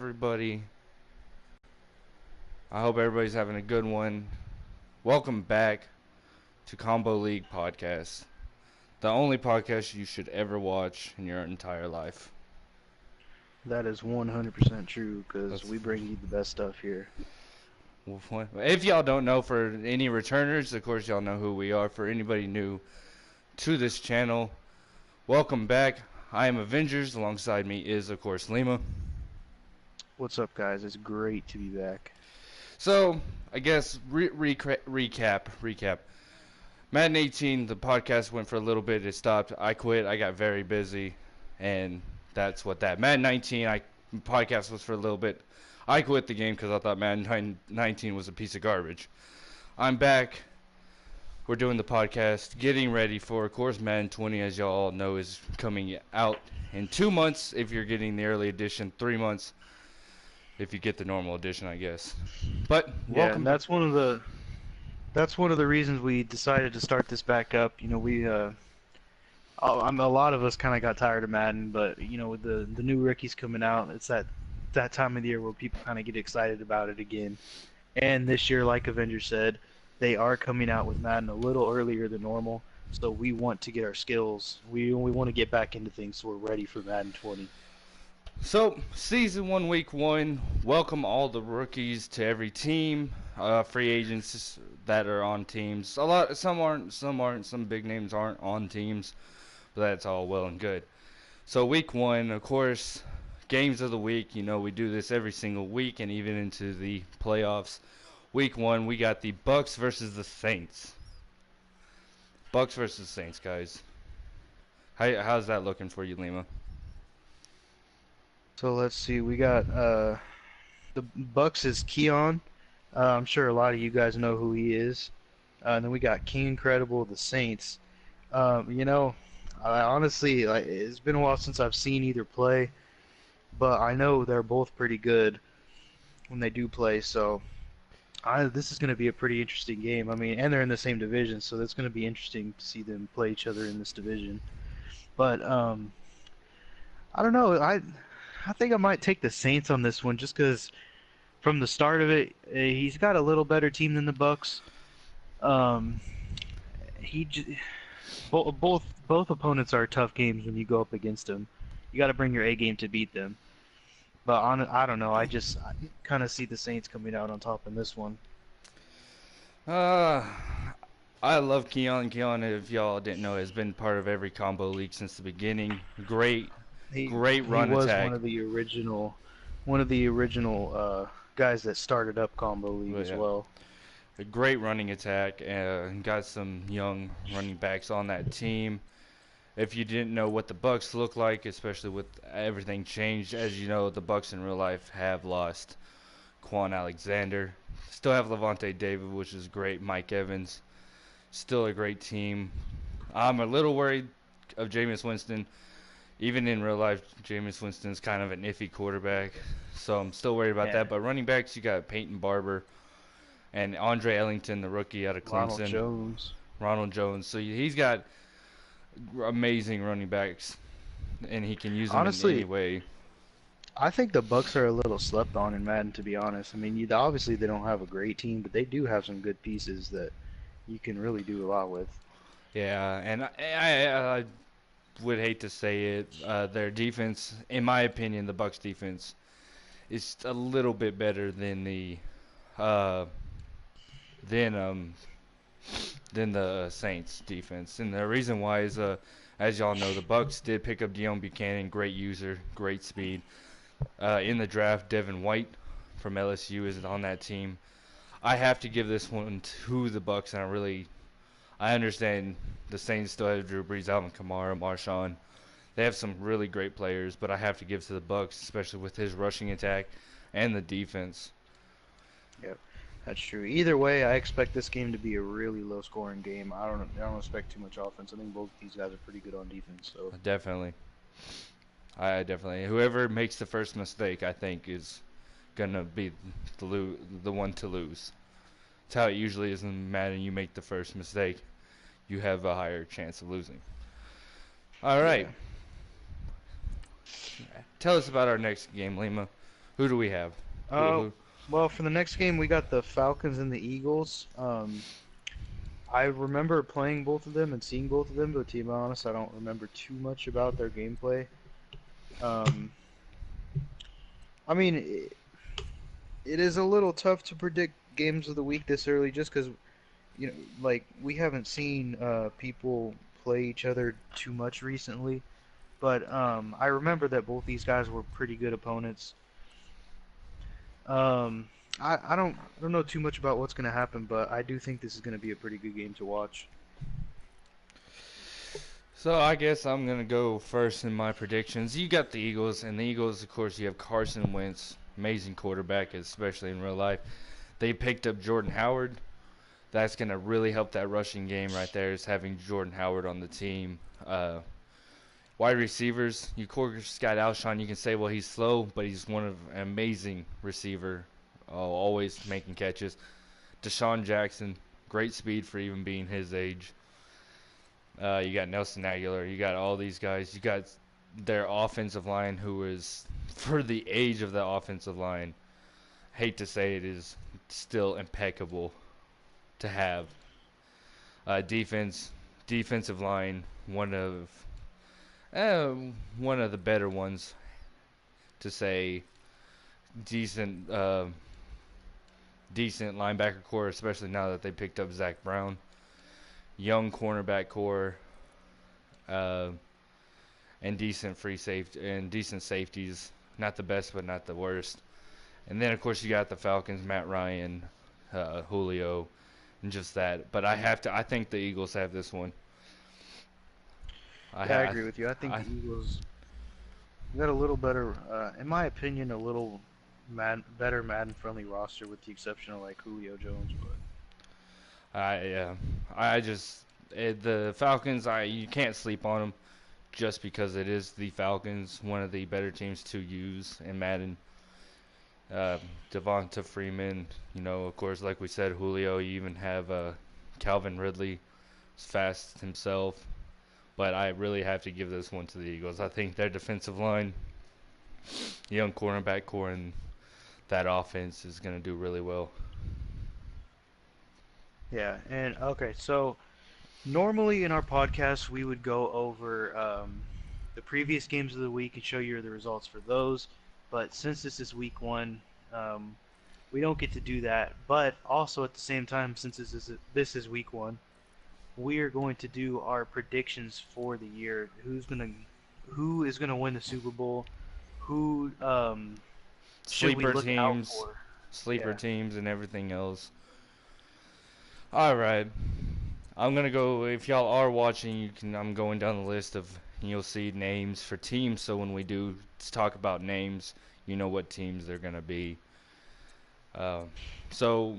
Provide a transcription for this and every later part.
everybody? I hope everybody's having a good one. Welcome back to Combo League Podcast, the only podcast you should ever watch in your entire life. That is 100% true because That's, we bring you the best stuff here. if y'all don't know, for any returners, of course y'all know who we are. For anybody new to this channel, welcome back. I am Avengers. Alongside me is, of course, Lima. What's up, guys? It's great to be back. So, I guess recap. Madden 18, the podcast went for a little bit. It stopped. I quit. I got very busy, and that's what that. Madden 19, podcast was for a little bit. I quit the game because I thought Madden 19 was a piece of garbage. I'm back. We're doing the podcast, getting ready for, of course, Madden 20, as y'all all know, is coming out in 2 months if you're getting the early edition, 3 months if you get the normal edition, I guess. But Yeah, and that's one of the reasons we decided to start this back up. You know, a lot of us kind of got tired of Madden, but with the new rookies coming out, it's that time of the year where people kind of get excited about it again. And this year, like Avenger said, they are coming out with Madden a little earlier than normal. So we want to get our skills. We want to get back into things, so we're ready for Madden 20. So, Season 1, Week 1, welcome all the rookies to every team, free agents that are on teams. Some aren't, some big names aren't on teams, but that's all well and good. So, Week 1, of course, games of the week. You know, we do this every single week and even into the playoffs. Week 1, we got the Bucks versus the Saints. Bucks versus Saints, guys. How's that looking for you, Lima? So let's see. We got the Bucks is Keon. I'm sure a lot of you guys know who he is. And then we got King Incredible, the Saints. I honestly, it's been a while since I've seen either play, but I know they're both pretty good when they do play. So this is going to be a pretty interesting game. I mean, and they're in the same division, so that's going to be interesting to see them play each other in this division. But I don't know. I think I might take the Saints on this one just because from the start of it, he's got a little better team than the Bucks. Um, he j- both opponents are tough games when you go up against them. You got to bring your A game to beat them. But I don't know. I kind of see the Saints coming out on top in this one. I love Keon. Keon, if y'all didn't know, has been part of every combo league since the beginning. Great He run was attack. one of the original guys that started up Combo League as well. A great running attack, and got some young running backs on that team. If you didn't know what the Bucks look like, especially with everything changed, as you know, the Bucks in real life have lost Quan Alexander. Still have Levante David, which is great. Mike Evans, still a great team. I'm a little worried of Jameis Winston. Even in real life, Jameis Winston's kind of an iffy quarterback, so I'm still worried about that. But running backs, you got Peyton Barber and Andre Ellington, the rookie out of Clemson. Ronald Jones. So he's got amazing running backs, and he can use them in any way. I think the Bucks are a little slept on in Madden, to be honest. I mean, obviously they don't have a great team, but they do have some good pieces that you can really do a lot with. Yeah, and I would hate to say it, their defense, in my opinion, the Bucks defense is a little bit better than the than the Saints defense. And the reason why is, as y'all know, the Bucks did pick up Deone Bucannon, great user, great speed. In the draft, Devin White from LSU is on that team. I have to give this one to the Bucks, and I understand the Saints still have Drew Brees, Alvin Kamara, Marshawn. They have some really great players, but I have to give to the Bucks, especially with his rushing attack and the defense. Yep, that's true. Either way, I expect this game to be a really low-scoring game. I don't expect too much offense. I think both these guys are pretty good on defense. So definitely, whoever makes the first mistake, I think, is gonna be the one to lose. It's how it usually is in Madden. You make the first mistake, you have a higher chance of losing. All right. Yeah. Tell us about our next game, Lima. Who do we have? Who Uh, who? well, for the next game, we got the Falcons and the Eagles. I remember playing both of them and seeing both of them, but to be honest, I don't remember too much about their gameplay. Um, I mean, it is a little tough to predict games of the week this early, just because like we haven't seen people play each other too much recently. But I remember that both these guys were pretty good opponents. Um, I don't know too much about what's going to happen, but I do think this is going to be a pretty good game to watch. So I guess I'm gonna go first in my predictions. You got the Eagles, and the Eagles, of course, you have Carson Wentz, amazing quarterback, especially in real life. They picked up Jordan Howard. That's gonna really help that rushing game right there. Is having Jordan Howard on the team. Wide receivers, you course Scott Alshon. You can say, well, he's slow, but he's one of an amazing receiver, always making catches. Deshaun Jackson, great speed for even being his age. You got Nelson Aguilar. You got all these guys. You got their offensive line, who is, for the age of the offensive line, hate to say it, is still impeccable to have. Defensive line, uh, one of the better ones to say. Decent, decent linebacker core, especially now that they picked up Zach Brown. Young cornerback core, uh, and decent safeties. Not the best, but not the worst. And then of course you got the Falcons, Matt Ryan, Julio, and just that. But I think the Eagles have this one. I Yeah, I ha- agree with you. I think I the Eagles got a little better, in my opinion, a little better Madden-friendly roster with the exception of like Julio Jones. But I I just the Falcons. You can't sleep on them just because it is the Falcons, one of the better teams to use in Madden. Uh, Devonta Freeman, of course, like we said, Julio. You even have Calvin Ridley, is fast himself. But I really have to give this one to the Eagles. I think their defensive line, young cornerback core, and that offense is going to do really well. yeah, and okay, so normally in our podcast we would go over the previous games of the week and show you the results for those. But since this is week one, um, we don't get to do that. But also at the same time, since this is week one, we are going to do our predictions for the year. Who is gonna win the Super Bowl? Who should we Sleeper look out teams, for? sleeper Yeah. teams, and everything else. All right, I'm gonna go. If y'all are watching, you can. I'm going down the list of. You'll see names for teams. So when we do talk about names, you know what teams they're gonna be. Uh, so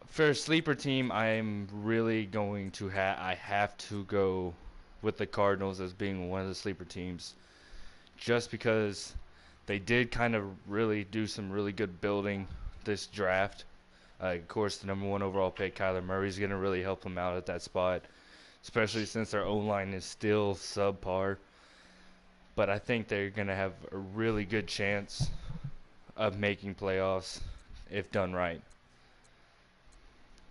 for a sleeper team, I'm really going to I have to go with the Cardinals as being one of the sleeper teams, just because they did kind of really do some really good building this draft. Of course, the number one overall pick, Kyler Murray, is going to really help them out at that spot, especially since their O line is still subpar. But I think they're going to have a really good chance of making playoffs if done right.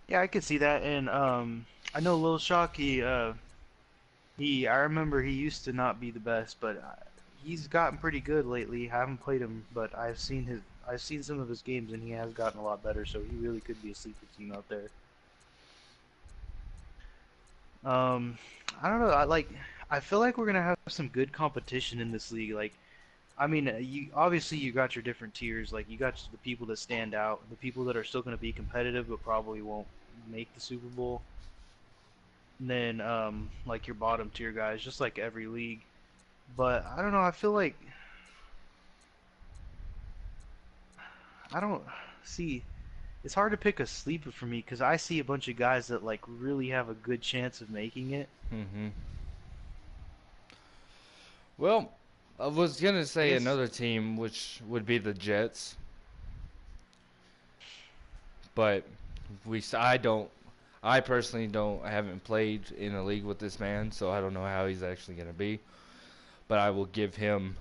Yeah, I could see that, and I know Lil Shock. I remember he used to not be the best, but he's gotten pretty good lately. I haven't played him, but I've seen some of his games, and he has gotten a lot better. So he really could be a sleeper team out there. Um, I don't know. I feel like we're gonna have some good competition in this league. Like, I mean, you obviously you got your different tiers. Like, you got the people that stand out, the people that are still gonna be competitive, but probably won't make the Super Bowl. And then, like your bottom tier guys, just like every league. But I don't know. I feel like I don't see. It's hard to pick a sleeper for me because I see a bunch of guys that like really have a good chance of making it. hmm Well, I was going to I say guess. another team, which would be the Jets, but I don't. I personally don't. I haven't played in a league with this man, so I don't know how he's actually going to be. But I will give him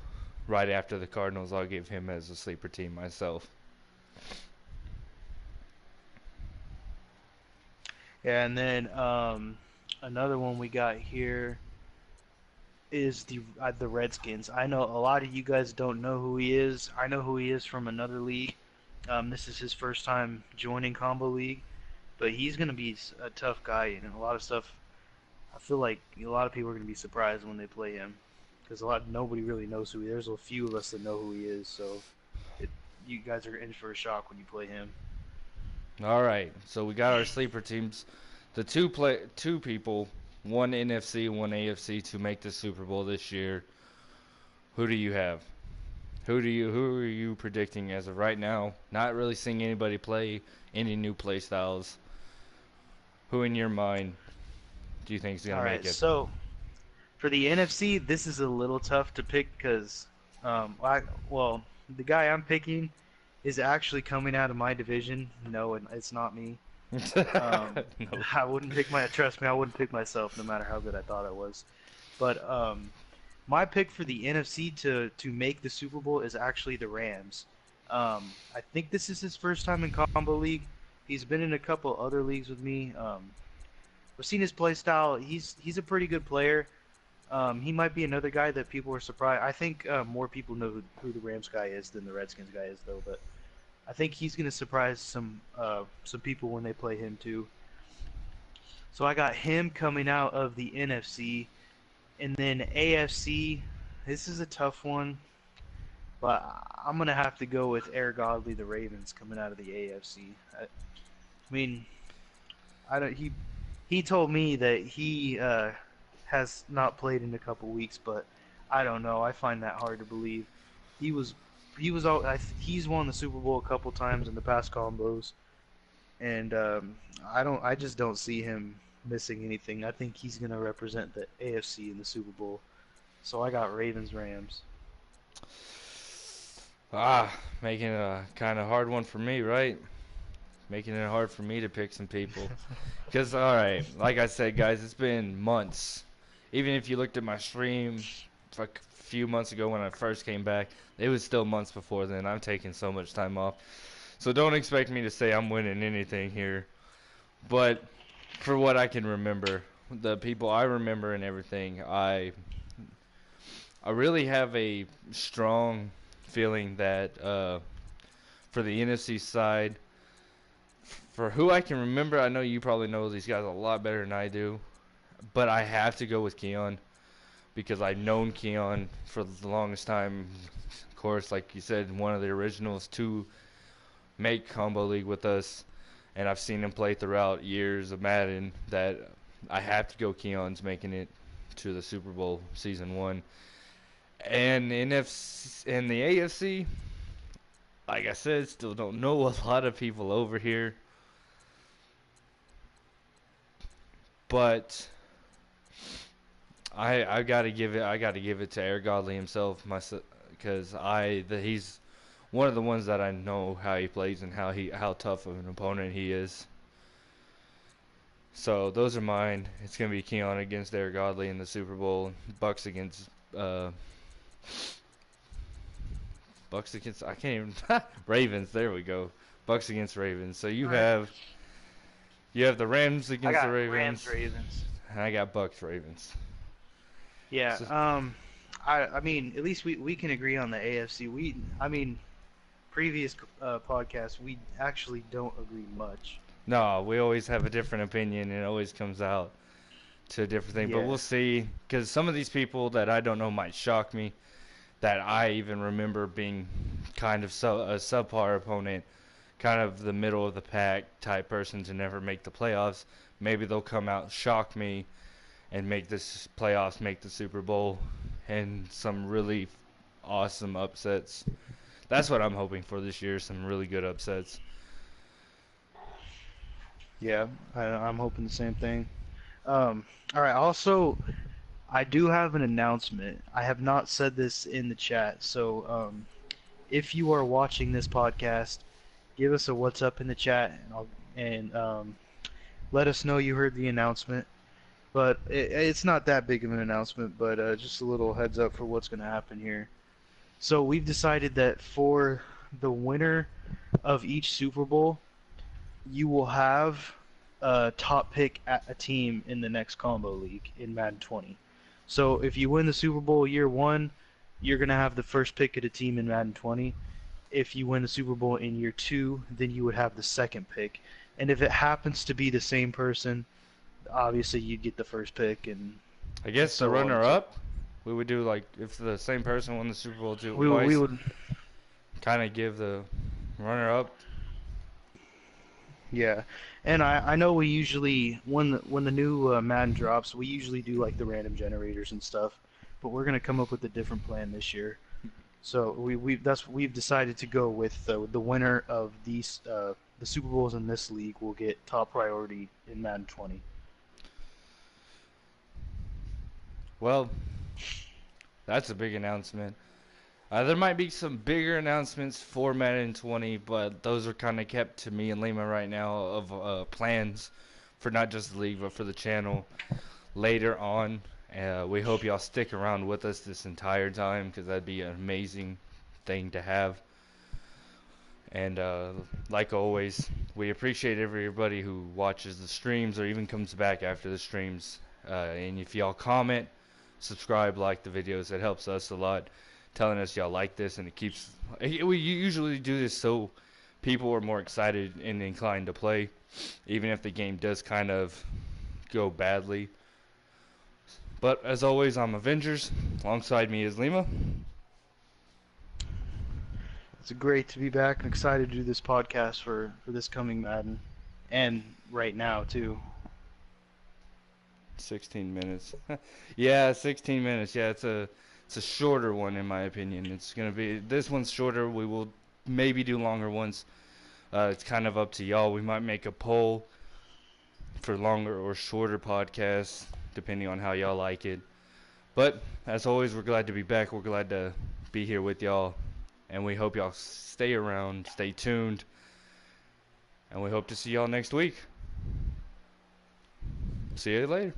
right after the Cardinals, I'll give him as a sleeper team myself. Yeah, and then another one we got here is the Redskins. I know a lot of you guys don't know who he is. I know who he is from another league. This is his first time joining Combo League, but he's gonna be a tough guy, and a lot of stuff. I feel like a lot of people are gonna be surprised when they play him, because nobody really knows who he is. There's a few of us that know who he is, so it, you guys are in for a shock when you play him. All right, so we got our sleeper teams. The two people, one NFC and one AFC, to make the Super Bowl this year. Who do you have? Who are you predicting as of right now? Not really seeing anybody play any new play styles. Who in your mind do you think is gonna All make right, it? so for the NFC, this is a little tough to pick because, well, the guy I'm picking is actually coming out of my division. No, it's not me. No. I wouldn't pick trust me, I wouldn't pick myself no matter how good I thought I was. But my pick for the NFC to make the Super Bowl is actually the Rams. I think this is his first time in Combo League. He's been in a couple other leagues with me. I've seen his play style. He's a pretty good player. He might be another guy that people are surprised. I think more people know who the Rams guy is than the Redskins guy is, though. But I think he's going to surprise some people when they play him too. So I got him coming out of the NFC, and then AFC. This is a tough one, but I'm gonna have to go with Air Godly, the Ravens, coming out of the AFC. I mean, I don't. He told me that he has not played in a couple weeks, but I don't know. I find that hard to believe. He was he's won the Super Bowl a couple times in the past combos, and I just don't see him missing anything. I think he's gonna represent the AFC in the Super Bowl. So I got Ravens Rams. Making it a kind of hard one for me, right? Making it hard for me to pick some people. Because, alright, like I said, guys, it's been months. Even if you looked at my stream a few months ago when I first came back, it was still months before then. I'm taking so much time off. So don't expect me to say I'm winning anything here. But for what I can remember, the people I remember and everything, I really have a strong feeling that for the NFC side, for who I can remember, I know you probably know these guys a lot better than I do, but I have to go with Keon because I've known Keon for the longest time. Of course, like you said, one of the originals to make Combo League with us, and I've seen him play throughout years of Madden. That I have to go Keon's making it to the Super Bowl season one. And in the AFC, like I said, still don't know a lot of people over here. But I gotta give it to Air Godly himself, because he's one of the ones that I know how he plays and how tough of an opponent he is. So those are mine. It's gonna be Keon against Air Godly in the Super Bowl. Uh, Bucks against I can't even Ravens. There we go. Bucks against Ravens. So All right. you have the Rams I against the got Rams Ravens, Ravens. and I got Bucks Ravens. Yeah. So, I mean, at least we can agree on the AFC. I mean, previous podcasts, we actually don't agree much. no, we always have a different opinion, and it always comes out to a different thing. But Yeah. we'll see, because some of these people that I don't know might shock me. That I even remember being kind of a subpar opponent, kind of the middle of the pack type person to never make the playoffs. Maybe they'll come out, shock me, and make this playoffs, make the Super Bowl, and some really awesome upsets. That's what I'm hoping for this year, some really good upsets. Yeah, I'm hoping the same thing. All right. Also, I do have an announcement. I have not said this in the chat, so if you are watching this podcast, give us a what's up in the chat, and let us know you heard the announcement. But it's not that big of an announcement, but just a little heads up for what's going to happen here. So we've decided that for the winner of each Super Bowl, you will have a top pick at a team in the next combo league in Madden 20. So if you win the Super Bowl year one, you're gonna have the first pick at a team in Madden 20. If you win the Super Bowl in year two, then you would have the second pick. And if it happens to be the same person, obviously you'd get the first pick, and I guess the so on and so runner-up, forth. we would do like if the same person won the Super Bowl We twice, would, kind of give the runner-up. yeah. And I know we usually when the new Madden drops, we usually do like the random generators and stuff, but we're gonna come up with a different plan this year. So we've decided to go with the winner of these the Super Bowls in this league will get top priority in Madden 20. Well, that's a big announcement. There might be some bigger announcements for Madden 20, but those are kind of kept to me and Lima right now of plans for not just the league, but for the channel later on. We hope y'all stick around with us this entire time because that'd be an amazing thing to have. And like always, we appreciate everybody who watches the streams or even comes back after the streams. And if y'all comment, subscribe, like the videos, it helps us a lot. Telling us y'all like this, and it keeps. We usually do this so people are more excited and inclined to play, even if the game does kind of go badly. But as always, I'm Avengers. Alongside me is Lima. It's great to be back and excited to do this podcast for this coming Madden, and right now too. 16 minutes. Yeah, 16 minutes. Yeah, it's a shorter one in my opinion. It's gonna be this one's shorter. We will maybe do longer ones. It's kind of up to y'all. We might make a poll for longer or shorter podcasts depending on how y'all like it. But as always, we're glad to be back. We're glad to be here with y'all, and we hope y'all stay around, stay tuned, and we hope to see y'all next week. See you later.